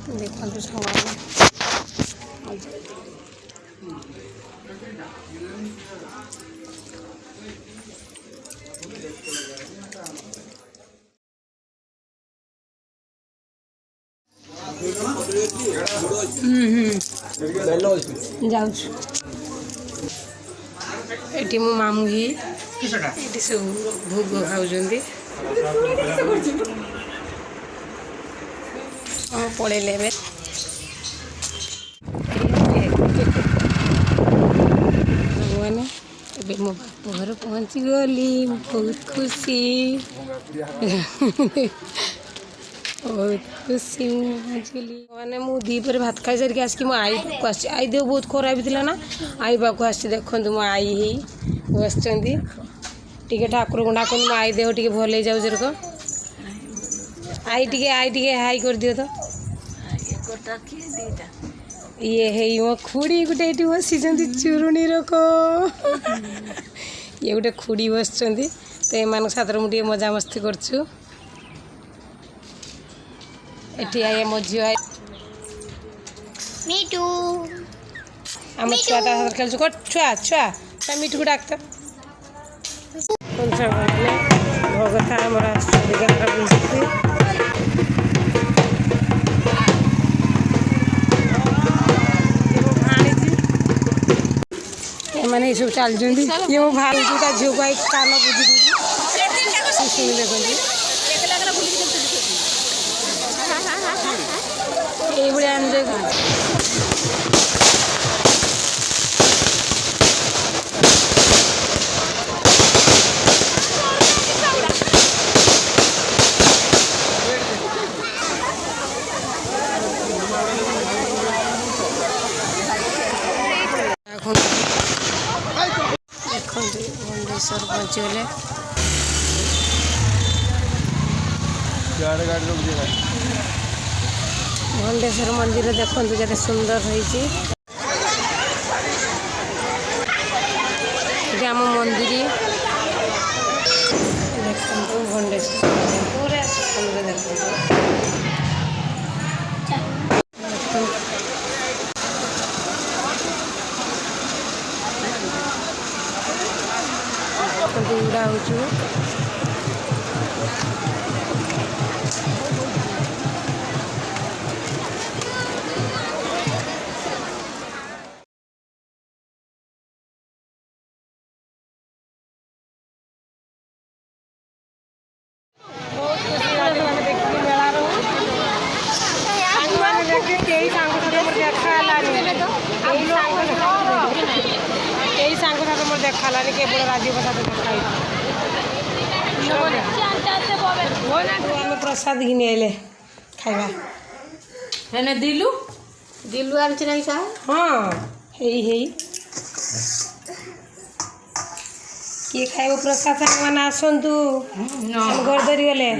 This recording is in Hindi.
देखो जाऊँ एटी मो मामू ही एटी सब भोग खाऊँ पड़े मैंने मो बाप घर पहुँची गली बहुत खुशी बहुत खुशी पहुँचली मैंने मु दीपर भात खाई सारिक आसिक मो आई पाक आसी आई देह बहुत खराब थी ना आई पाक आसी देखो मो आई ही बस टी ठाकुर को डाक मो आई देह टी भल जाऊ जेरक आई टी हाई कर दियो तो ये है मो खुड़ी गोटे ये बसी चुरुणी रक ये गोटे खुड़ी बस तो ये साथ मुझे मजा मस्ती करछु एठी आए मो झी आए मीठू आम छुआ खेल छुआ छुआ छुआ मीठू को डाक भगत मैंने सब चल ये मो भाई झील को आई कान बुझी शुणी देखते ये एंजॉय भुवनेश्वर पहुँचीगले भुवनेश्वर मंदिर देखो केते सुंदर होइछि आम मंदिर देखो भुवनेश्वर पूरा सुंदर देखो उड़ा हो देखालानी केवल राजीव प्रसाद देखा प्रसाद घिनी आइले खाइबा है दिलू दिलू आन नहीं सा हाँ हे किए खाइब प्रसाद मैंने आसतु घर धरी गले